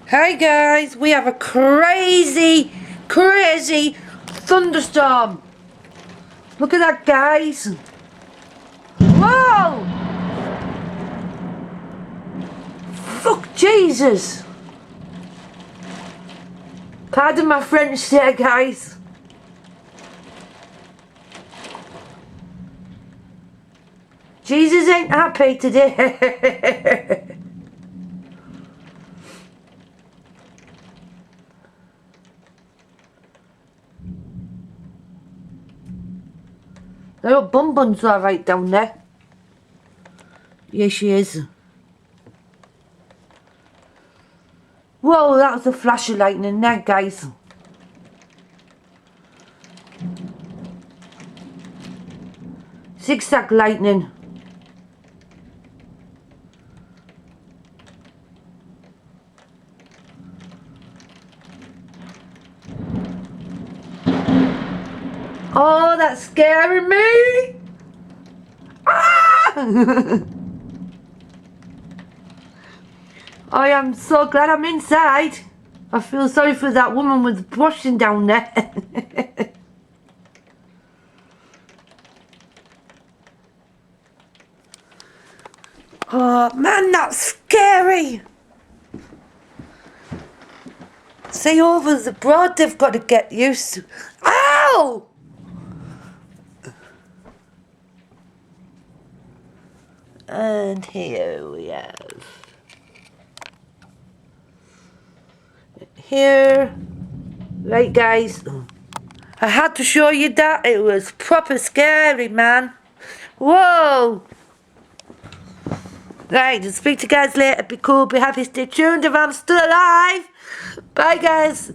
Hi guys, we have a crazy thunderstorm. Look at that, guys. Whoa! Fuck Jesus. Pardon my French there, guys. Jesus ain't happy today. Little Bun Bun's alright down there. Yes, she is. Whoa, that was a flash of lightning there, guys. Zigzag lightning. Oh, that's scaring me! Ah! I am so glad I'm inside. I feel sorry for that woman with washing down there. Oh man, that's scary. See, over the broad they've got to get used to. Ow! And here we have. Here. Right, guys. I had to show you that. It was proper scary, man. Whoa! Right, I'll speak to you guys later. Be cool, be happy, stay tuned if I'm still alive. Bye, guys.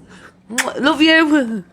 Love you.